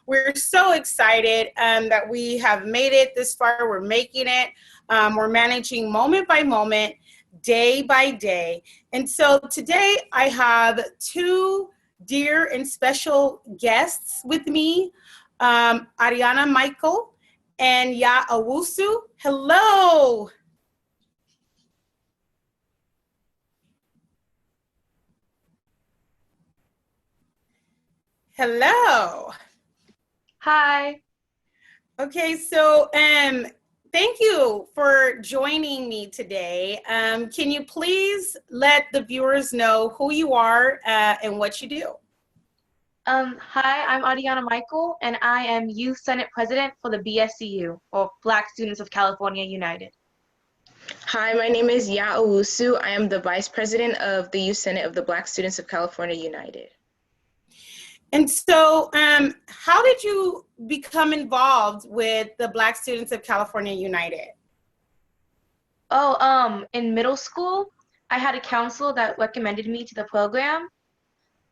We're so excited that we have made it this far. We're making it. We're managing moment by moment, day by day. And so today I have two dear and special guests with me, Ariana Michael and Ya Owusu. Hello. Hello. Hi. Okay, so thank you for joining me today. Can you please let the viewers know who you are and what you do? Hi, I'm Adiana Michael, and I am Youth Senate President for the BSCU, or Black Students of California United. Hi, my name is Ya Owusu. I am the Vice President of the Youth Senate of the Black Students of California United. And so how did you become involved with the Black Students of California United? In middle school, I had a counselor that recommended me to the program,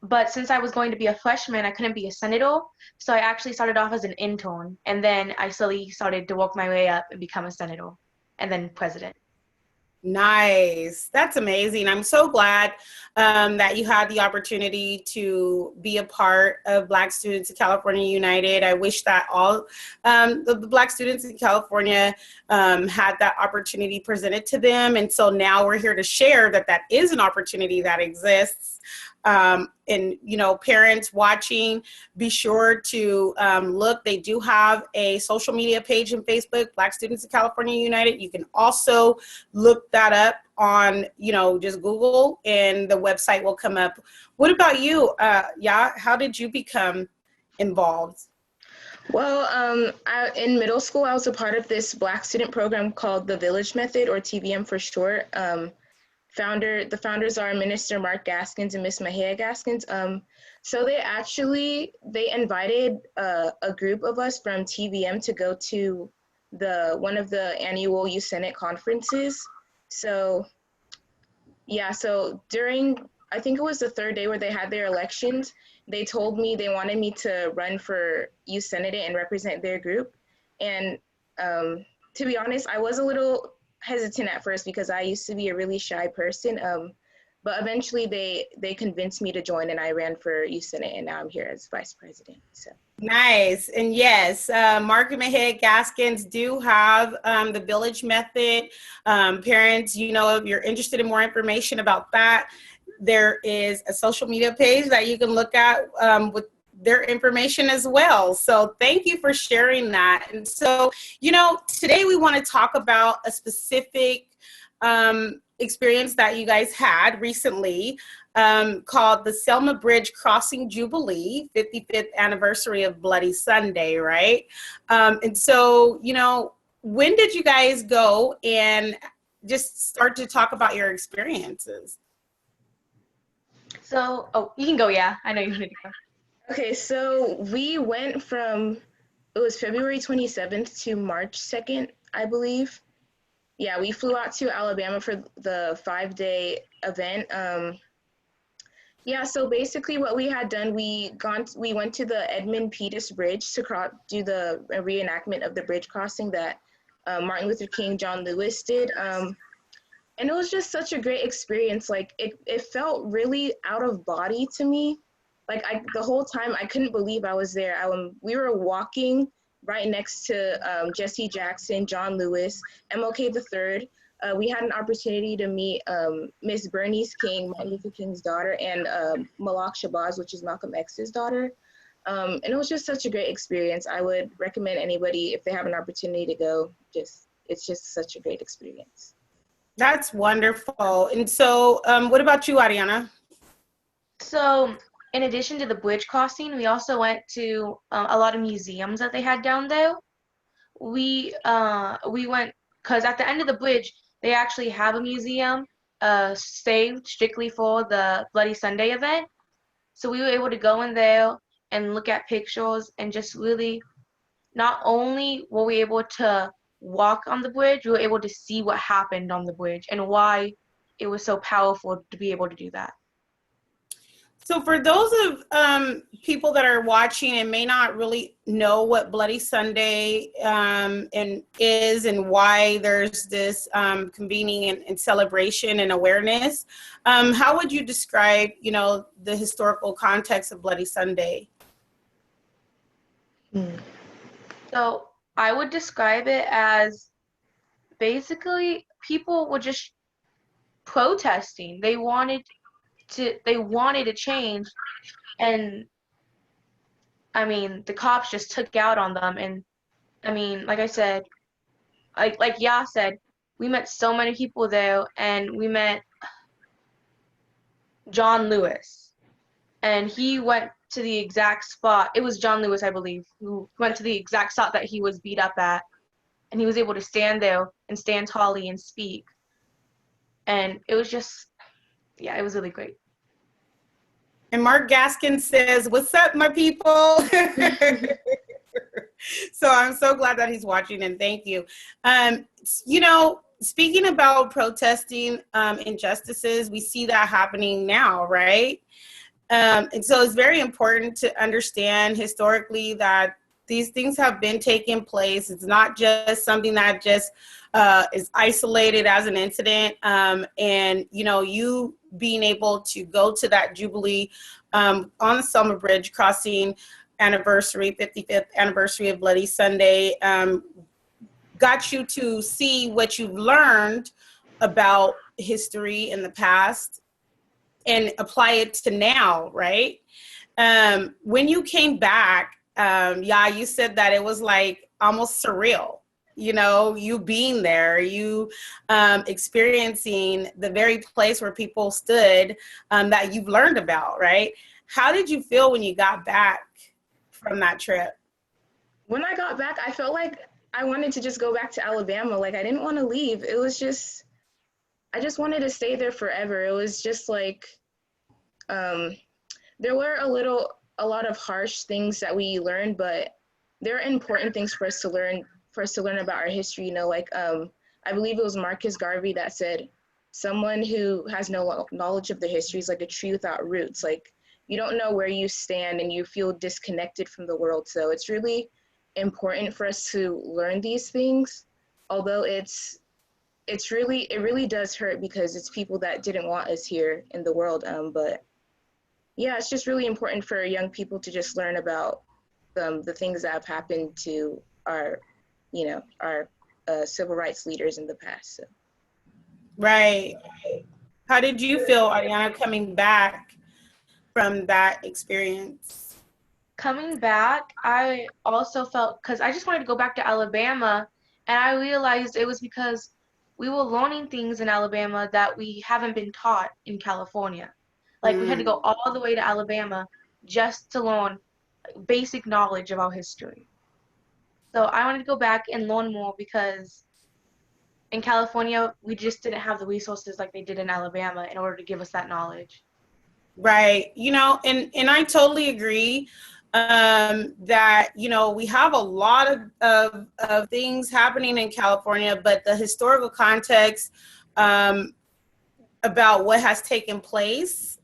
but since I was going to be a freshman, I couldn't be a senator, so I actually started off as an intern, and then I slowly started to work my way up and become a senator, and then president. Nice. That's amazing. I'm so glad that you had the opportunity to be a part of Black Students of California United. I wish that all the Black students in California had that opportunity presented to them. And so now we're here to share that that is an opportunity that exists. And, you know, parents watching, be sure to look. They do have a social media page in Facebook, Black Students of California United. You can also look that up on, you know, just Google and the website will come up. What about you? Ya, how did you become involved? Well, in middle school, I was a part of this Black student program called the Village Method, or TVM for short. The founders are Minister Mark Gaskins and Miss Mahia Gaskins. So they invited a group of us from TVM to go to one of the annual Youth Senate conferences. So during, I think it was the third day where they had their elections, they told me they wanted me to run for Youth Senate and represent their group. And to be honest, I was a little hesitant at first because I used to be a really shy person, but eventually they convinced me to join and I ran for Youth Senate and now I'm here as vice president. So nice. And yes, Mark and Mahia Gaskins do have the Village Method. Parents, you know, if you're interested in more information about that, there is a social media page that you can look at with their information as well. So thank you for sharing that. And so, you know, today we want to talk about a specific experience that you guys had recently called the Selma Bridge Crossing Jubilee, 55th anniversary of Bloody Sunday, right? And so, you know, when did you guys go and just start to talk about your experiences? So, you can go, yeah. I know you wanted to go. Okay, so we went from, it was February 27th to March 2nd, I believe. Yeah, we flew out to Alabama for the 5-day event. So basically what we had done, we went to the Edmund Pettus Bridge to do the reenactment of the bridge crossing that Martin Luther King, John Lewis did. And it was just such a great experience. Like it felt really out of body to me. Like the whole time I couldn't believe I was there. We were walking right next to Jesse Jackson, John Lewis, MLK III. We had an opportunity to meet Miss Bernice King, Martin Luther King's daughter, and Malak Shabazz, which is Malcolm X's daughter. And it was just such a great experience. I would recommend anybody, if they have an opportunity to go, it's just such a great experience. That's wonderful. And so what about you, Ariana? So in addition to the bridge crossing, we also went to a lot of museums that they had down there. We went, because at the end of the bridge, they actually have a museum saved strictly for the Bloody Sunday event. So we were able to go in there and look at pictures and just really, not only were we able to walk on the bridge, we were able to see what happened on the bridge and why it was so powerful to be able to do that. So for those of people that are watching and may not really know what Bloody Sunday and is and why there's this convening and celebration and awareness, how would you describe, the historical context of Bloody Sunday? So I would describe it as basically people were just protesting. They wanted to change, and I mean the cops just took out on them. And I mean, like I said, like Ya said, we met so many people there, and we met John Lewis, and he went to the exact spot. It was John Lewis, I believe, who went to the exact spot that he was beat up at, and he was able to stand there and stand tally and speak. And it was just, yeah, it was really great. And Mark Gaskin says, "What's up, my people?" So I'm so glad that he's watching, and thank you. Speaking about protesting injustices, we see that happening now, right? And so it's very important to understand historically that these things have been taking place. It's not just something that just is isolated as an incident. And, you being able to go to that Jubilee on the Selma Bridge crossing anniversary, 55th anniversary of Bloody Sunday, got you to see what you've learned about history in the past and apply it to now, right? When you came back, you said that it was like almost surreal, you being there, you experiencing the very place where people stood that you've learned about, right? How did you feel when you got back from that trip? When I got back, I felt like I wanted to just go back to Alabama. Like, I didn't want to leave. It was just, I just wanted to stay there forever. It was just like, there were a lot of harsh things that we learned, but there are important things for us to learn about our history. I believe it was Marcus Garvey that said, someone who has no knowledge of the history is like a tree without roots. Like, you don't know where you stand and you feel disconnected from the world. So it's really important for us to learn these things, although it really does hurt because it's people that didn't want us here in the world. But yeah, it's just really important for young people to just learn about the things that have happened to our civil rights leaders in the past. So. Right. How did you feel, Ariana, coming back from that experience? Coming back, I also felt, because I just wanted to go back to Alabama, and I realized it was because we were learning things in Alabama that we haven't been taught in California. Like, we had to go all the way to Alabama just to learn basic knowledge of our history. So I wanted to go back and learn more because in California, we just didn't have the resources like they did in Alabama in order to give us that knowledge. Right. And I totally agree that, we have a lot of things happening in California, but the historical context about what has taken place,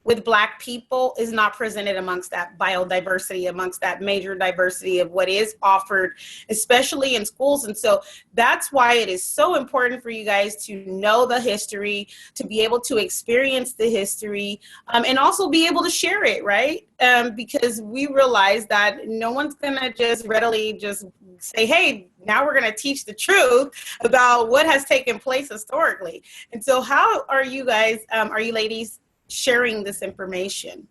with Black people is not presented amongst that biodiversity, amongst that major diversity of what is offered, especially in schools. And so that's why it is so important for you guys to know the history, to be able to experience the history, and also be able to share it, right? Because we realize that no one's gonna just readily just say, hey, now we're gonna teach the truth about what has taken place historically. And so how are you guys, are you ladies sharing this information?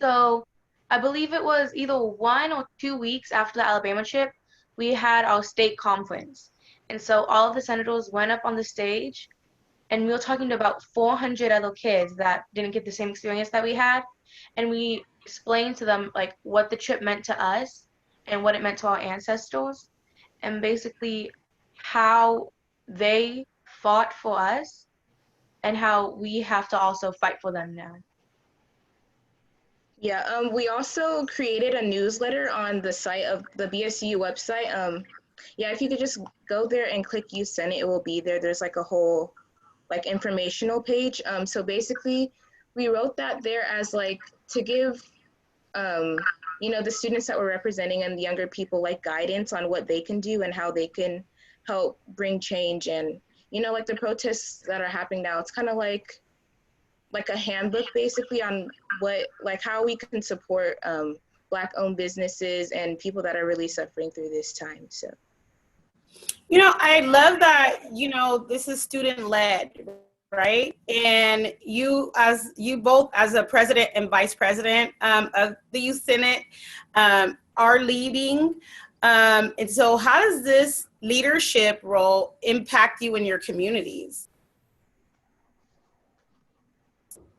So I believe it was either 1 or 2 weeks after the Alabama trip, we had our state conference. And so all of the senators went up on the stage, and we were talking to about 400 other kids that didn't get the same experience that we had. And we explained to them like what the trip meant to us and what it meant to our ancestors, and basically how they fought for us and how we have to also fight for them now. Yeah, we also created a newsletter on the site of the BSU website. Yeah, if you could just go there and click Youth Senate, it will be there. There's like a whole like informational page. So basically we wrote that there as like to give you know, the students that we're representing and the younger people like guidance on what they can do and how they can help bring change. And you know, like the protests that are happening now, it's kind of like a handbook basically on what, like how we can support Black owned businesses and people that are really suffering through this time. So You know, I love that, you know, this is student led, right? And you both as a president and vice president of the Youth Senate are leading. And so how does this leadership role impact you in your communities?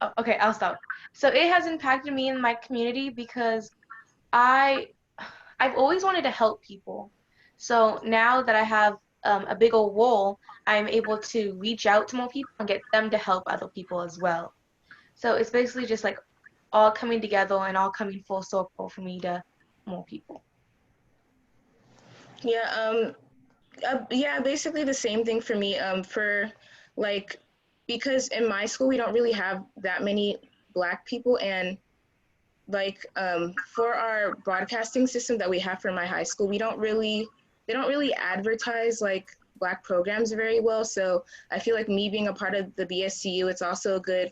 Oh, okay, I'll stop. So it has impacted me in my community because I I've always wanted to help people. So now that I have a big old role, I'm able to reach out to more people and get them to help other people as well. So it's basically just like all coming together and all coming full circle for me to more people. yeah, yeah, basically the same thing for me. For like, because in my school we don't really have that many Black people, and like for our broadcasting system that we have for my high school, they don't really advertise like Black programs very well. So I feel like me being a part of the BSCU, it's also a good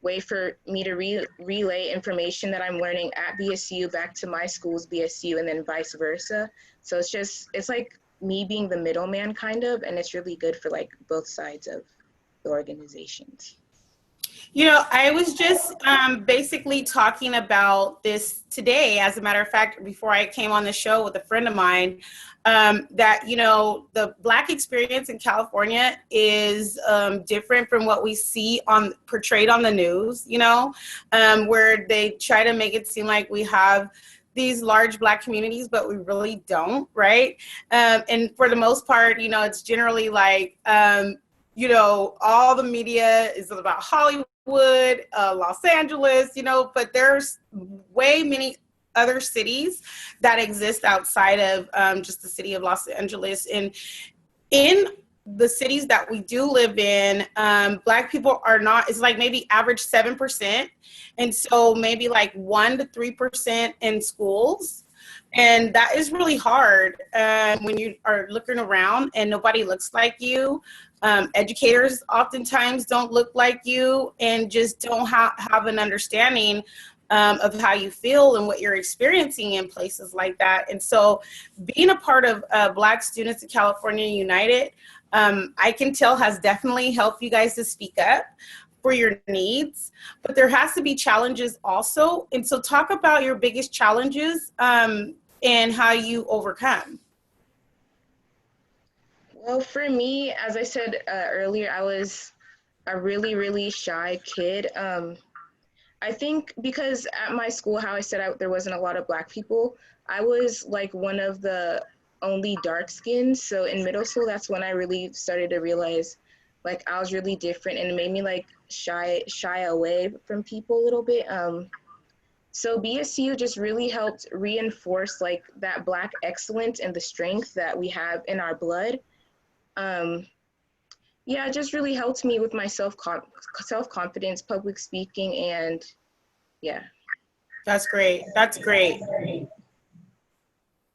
way for me to relay information that I'm learning at BSCU back to my school's BSCU and then vice versa. So it's like me being the middleman kind of, and it's really good for like both sides of the organizations. You know, I was just basically talking about this today. As a matter of fact, before I came on the show with a friend of mine, that, you know, the Black experience in California is different from what we see portrayed on the news, you know, where they try to make it seem like we have these large Black communities, but we really don't, right? And for the most part, you know, it's generally like, you know, all the media is about Hollywood, Los Angeles, you know, but there's way many other cities that exist outside of just the city of Los Angeles. And in the cities that we do live in, Black people are not, it's like maybe average 7%. And so maybe like 1 to 3% in schools. And that is really hard when you are looking around and nobody looks like you. Educators oftentimes don't look like you and just don't have an understanding of how you feel and what you're experiencing in places like that. And so being a part of Black Students in California United, I can tell has definitely helped you guys to speak up for your needs, but there has to be challenges also. And so talk about your biggest challenges and how you overcome. Well, for me, as I said earlier, I was a really, really shy kid. I think because at my school, how I said there wasn't a lot of Black people, I was like one of the only dark skins. So in middle school, that's when I really started to realize like I was really different, and it made me like shy away from people a little bit. So BSU just really helped reinforce like that Black excellence and the strength that we have in our blood. Yeah, it just really helped me with my self-confidence, public speaking, and yeah. That's great. That's great.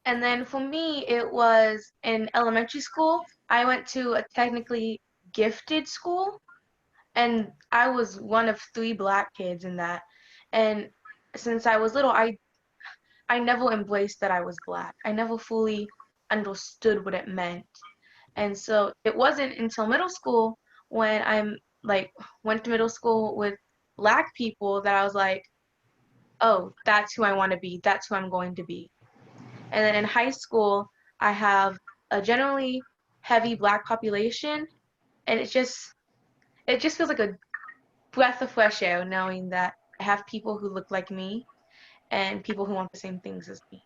And then for me, it was in elementary school. I went to a technically gifted school, and I was one of 3 Black kids in that. And since I was little, I never embraced that I was Black. I never fully understood what it meant. And so it wasn't until middle school when I'm like went to middle school with Black people that I was like, oh, that's who I want to be. That's who I'm going to be. And then in high school, I have a generally heavy Black population, and it just feels like a breath of fresh air knowing that I have people who look like me and people who want the same things as me.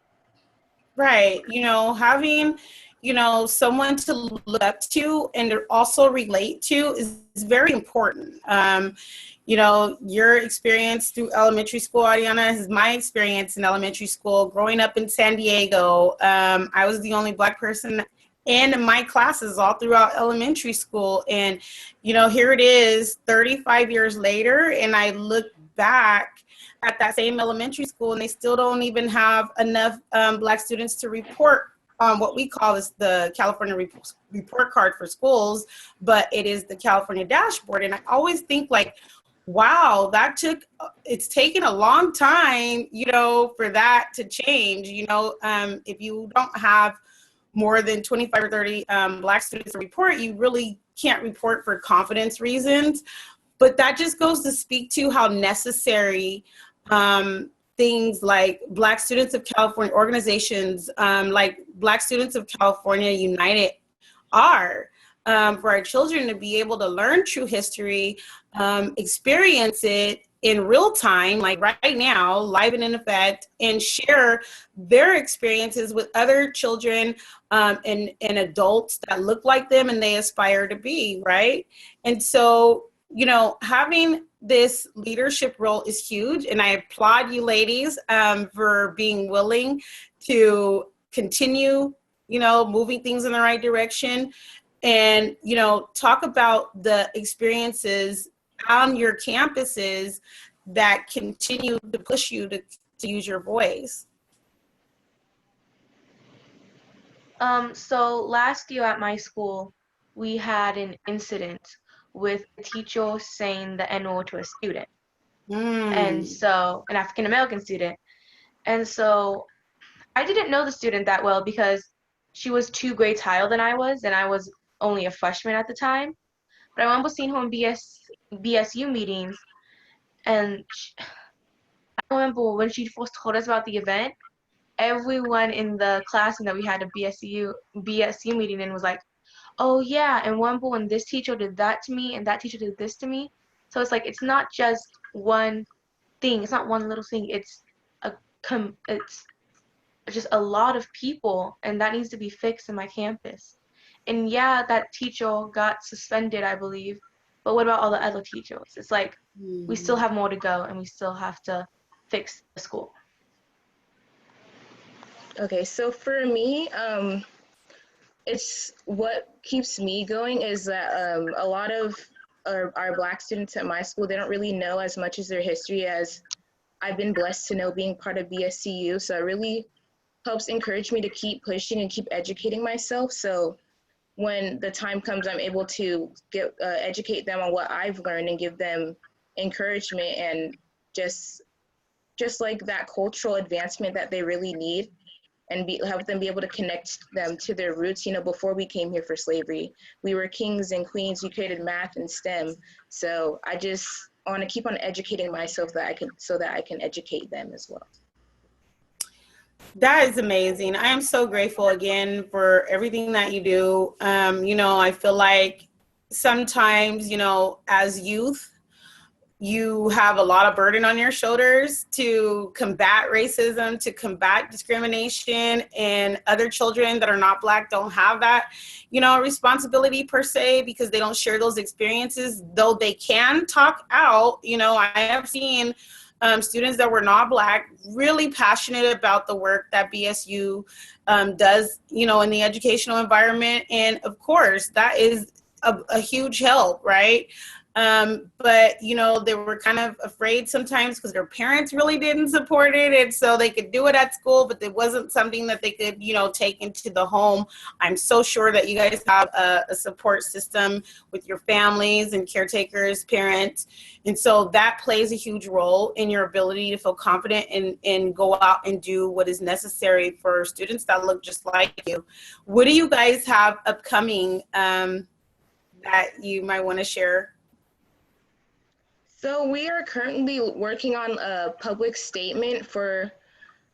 Right. You know, having, you know, someone to look up to and to also relate to is very important. You know, your experience through elementary school, Ariana, is my experience in elementary school. Growing up in San Diego, I was the only Black person in my classes all throughout elementary school. And, you know, here it is 35 years later, and I look back at that same elementary school and they still don't even have enough Black students to report on what we call is the California report card for schools, but it is the California dashboard. And I always think like, wow, it's taken a long time, you know, for that to change. You know, if you don't have more than 25 or 30 Black students to report, you really can't report for confidence reasons. But that just goes to speak to how necessary things like Black Students of California organizations, like Black Students of California United are, for our children to be able to learn true history, experience it in real time, like right now, live and in effect, and share their experiences with other children and adults that look like them and they aspire to be, right? And so, you know, having this leadership role is huge, and I applaud you ladies for being willing to continue, you know, moving things in the right direction. And, you know, talk about the experiences on your campuses that continue to push you to use your voice. So last year at my school, we had an incident with a teacher saying the N-word to a student. And so, an African American student. And so I didn't know the student that well because she was 2 grades higher than I was, and I was only a freshman at the time. But I remember seeing her in BSU meetings, and I remember when she first told us about the event, everyone in the classroom that we had a BSU meeting in was like, oh yeah, and remember when this teacher did that to me and that teacher did this to me? So it's like, it's not just one thing, it's not one little thing, it's just a lot of people, and that needs to be fixed in my campus. And yeah, that teacher got suspended, I believe, but what about all the other teachers? It's like, we still have more to go, and we still have to fix the school. Okay, so for me, it's what keeps me going is that a lot of our Black students at my school, they don't really know as much as their history as I've been blessed to know being part of BSCU. So it really helps encourage me to keep pushing and keep educating myself. So when the time comes, I'm able to educate them on what I've learned and give them encouragement and just like that cultural advancement that they really need, and help them be able to connect them to their roots. You know, before we came here for slavery, we were kings and queens. We created math and STEM. So I want to keep on educating myself so that I can educate them as well. That is amazing. I am so grateful again for everything that you do. You know, I feel like sometimes, you know, as youth, you have a lot of burden on your shoulders to combat racism, to combat discrimination, and other children that are not Black don't have that, you know, responsibility per se, because they don't share those experiences, though they can talk out. You know, I have seen students that were not Black really passionate about the work that BSU does, you know, in the educational environment. And of course, that is a huge help, right? But, you know, they were kind of afraid sometimes because their parents really didn't support it. And so they could do it at school, but it wasn't something that they could, you know, take into the home. I'm so sure that you guys have a support system with your families and caretakers, parents. And so that plays a huge role in your ability to feel confident and go out and do what is necessary for students that look just like you. What do you guys have upcoming that you might want to share? So we are currently working on a public statement for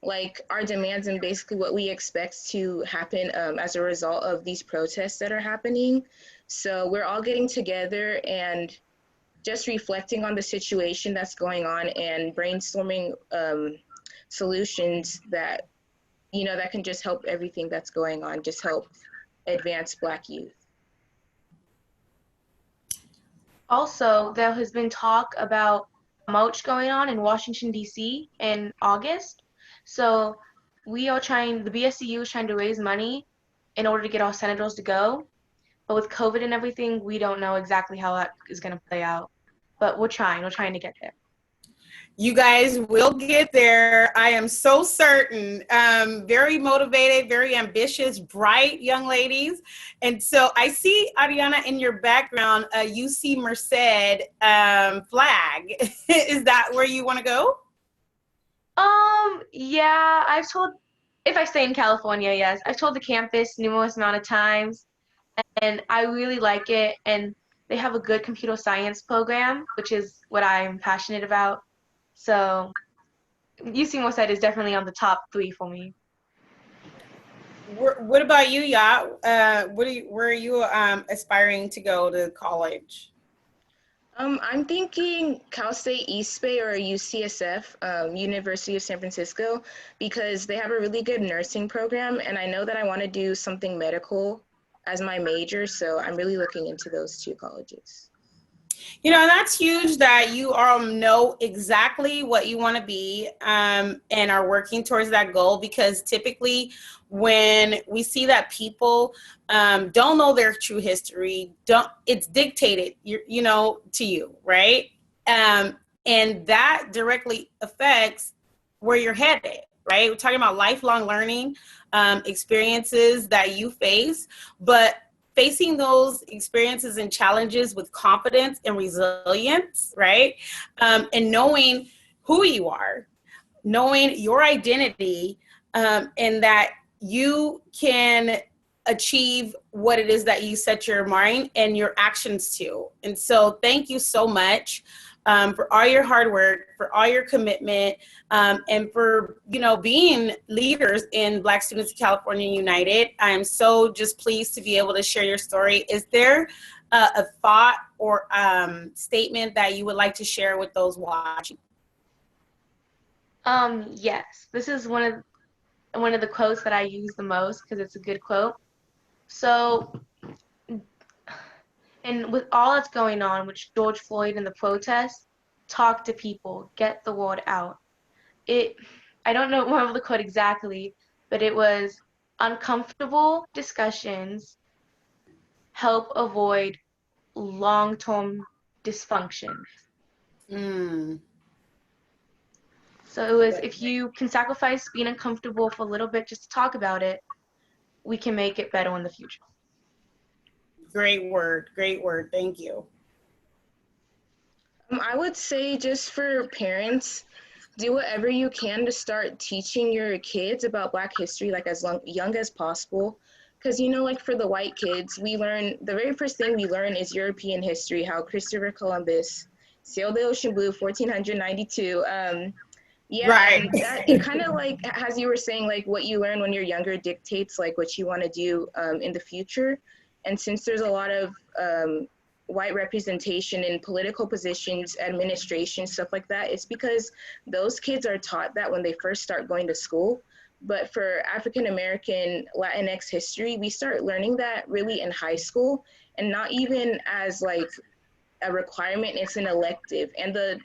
like our demands and basically what we expect to happen as a result of these protests that are happening. So we're all getting together and just reflecting on the situation that's going on and brainstorming solutions that, you know, that can just help everything that's going on, just help advance Black youth. Also, there has been talk about a march going on in Washington, D.C. in August. So the BSCU is trying to raise money in order to get all senators to go. But with COVID and everything, we don't know exactly how that is going to play out. But we're trying. We're trying to get there. You guys will get there. I am so certain. Very motivated, very ambitious, bright young ladies. And so I see, Ariana, in your background, a UC Merced flag. Is that where you want to go? Yeah, if I stay in California, yes. I've told the campus numerous amount of times, and I really like it. And they have a good computer science program, which is what I'm passionate about. So UC Merced is definitely on the top 3 for me. What about you, Yacht? Where are you aspiring to go to college? I'm thinking Cal State East Bay or UCSF, University of San Francisco, because they have a really good nursing program, and I know that I want to do something medical as my major, so I'm really looking into those 2 colleges. You know, that's huge that you all know exactly what you want to be and are working towards that goal, because typically when we see that people don't know their true history, it's dictated, to you, right? And that directly affects where you're headed, right? We're talking about lifelong learning experiences that you face, but facing those experiences and challenges with confidence and resilience, right? And knowing who you are, knowing your identity, and that you can achieve what it is that you set your mind and your actions to. And so thank you so much for all your hard work, for all your commitment, and for, being leaders in Black Students of California United. I am so just pleased to be able to share your story. Is there a thought or statement that you would like to share with those watching? Yes, this is one of the quotes that I use the most because it's a good quote. So, and with all that's going on with George Floyd and the protests, talk to people, get the word out. I don't know remember the quote exactly, but it was uncomfortable discussions help avoid long-term dysfunction. Mm. So it was, if you can sacrifice being uncomfortable for a little bit just to talk about it, we can make it better in the future. Great word. Thank you. I would say, just for parents, do whatever you can to start teaching your kids about Black history, like as young as possible. Because, like for the white kids, the very first thing we learn is European history, how Christopher Columbus sailed the ocean blue 1492. Yeah, Right. and that, it kind of like, as you were saying, like what you learn when you're younger dictates like what you want to do in the future. And since there's a lot of white representation in political positions, administration, stuff like that, it's because those kids are taught that when they first start going to school. But for African American Latinx history, we start learning that really in high school, and not even as like a requirement, it's an elective. And the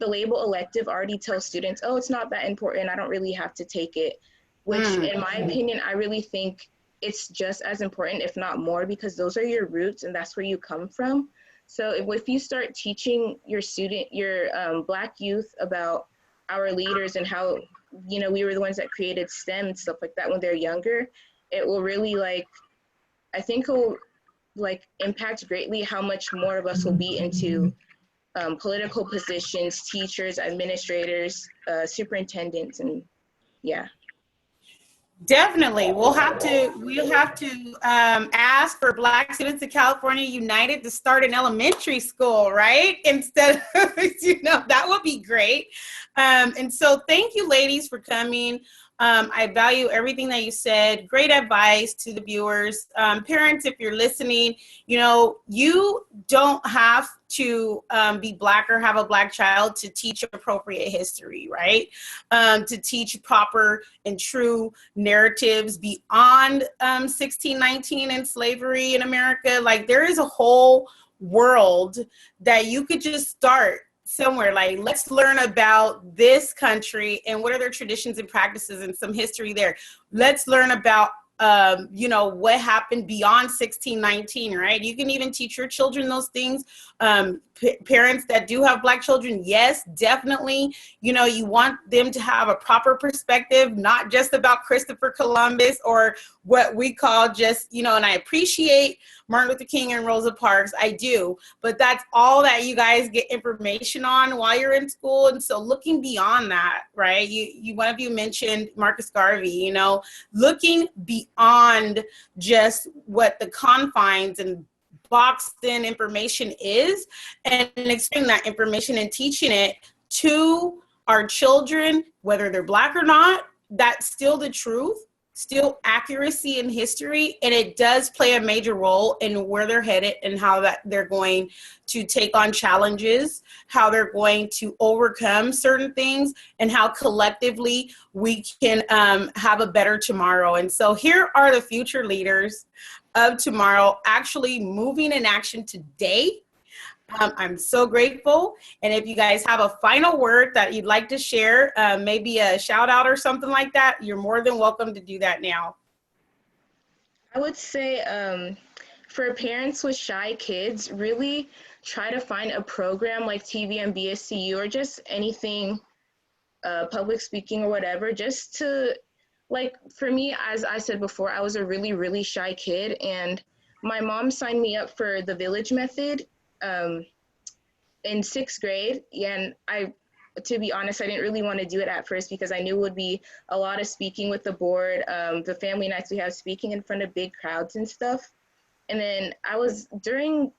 label elective already tells students, oh, it's not that important, I don't really have to take it, which in my opinion, I really think it's just as important, if not more, because those are your roots and that's where you come from. So if you start teaching your Black youth about our leaders and how, we were the ones that created STEM and stuff like that when they're younger, it will really I think it will impact greatly how much more of us will be into political positions, teachers, administrators, superintendents, and yeah. Definitely. We'll have to ask for Black Students of California United to start an elementary school, right? Instead of, that would be great. And so thank you, ladies, for coming. I value everything that you said. Great advice to the viewers. Parents, if you're listening, you don't have to be Black or have a Black child to teach appropriate history, right? To teach proper and true narratives beyond 1619 and slavery in America. Like, there is a whole world that you could just start somewhere. Like, let's learn about this country and what are their traditions and practices and some history there. Let's learn about you know, what happened beyond 1619, right? You can even teach your children those things. Parents that do have Black children, yes, definitely, you know, you want them to have a proper perspective, not just about Christopher Columbus or what we call just, you know, and I appreciate Martin Luther King and Rosa Parks, I do, but that's all that you guys get information on while you're in school. And so looking beyond that, right? One of you mentioned Marcus Garvey, you know, looking beyond just what the confines and boxed in information is, and explaining that information and teaching it to our children, whether they're Black or not. That's still the truth, still accuracy in history, and it does play a major role in where they're headed and how that they're going to take on challenges, how they're going to overcome certain things, and how collectively we can have a better tomorrow. And so here are the future leaders of tomorrow actually moving in action today. I'm so grateful. And if you guys have a final word that you'd like to share, maybe a shout out or something like that, you're more than welcome to do that now. I would say for parents with shy kids, really try to find a program like TVM BSCU or just anything, public speaking or whatever, just to, like, for me, as I said before, I was a really, really shy kid, and my mom signed me up for the Village Method in 6th grade. And to be honest, I didn't really want to do it at first because I knew it would be a lot of speaking with the board, the family nights we have, speaking in front of big crowds and stuff. And then during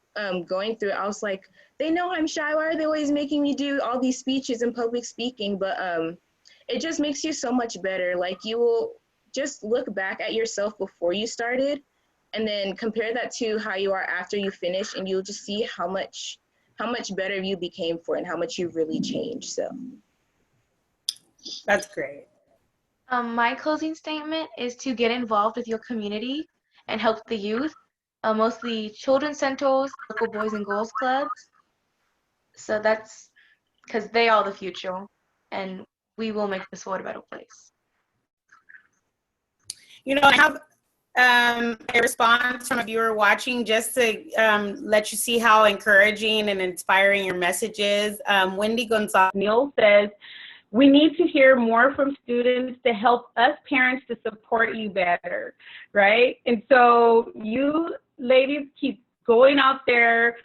going through it, I was like, they know I'm shy. Why are they always making me do all these speeches and public speaking? But it just makes you so much better. Like, you will just look back at yourself before you started and then compare that to how you are after you finish, and you'll just see how much better you became for it and how much you really changed. So that's great. My closing statement is to get involved with your community and help the youth, mostly children's centers, local boys and girls clubs. So that's because they are the future, and we will make this world a better place. You know, I have a response from a viewer watching just to let you see how encouraging and inspiring your message is. Wendy Gonzalez Neal says, we need to hear more from students to help us parents to support you better, right? And so you ladies keep going out there,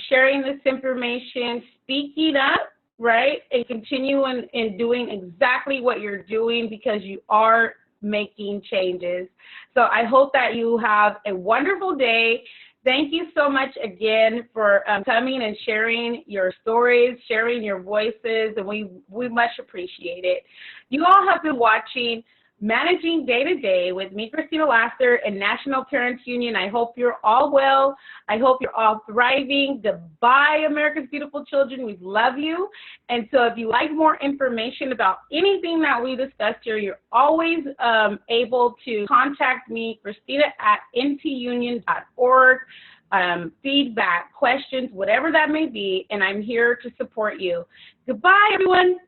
sharing this information, speaking up, right? And continue in doing exactly what you're doing, because you are making changes. So I hope that you have a wonderful day. Thank you so much again for coming and sharing your stories, sharing your voices, and we much appreciate it. You all have been watching Managing Day to Day with me, Christina Lasser, and National Parents Union. I hope you're all well. I hope you're all thriving. Goodbye, America's beautiful children. We love you. And so if you like more information about anything that we discussed here, you're always able to contact me, Christina, at ntunion.org. Feedback, questions, whatever that may be, and I'm here to support you. Goodbye, everyone.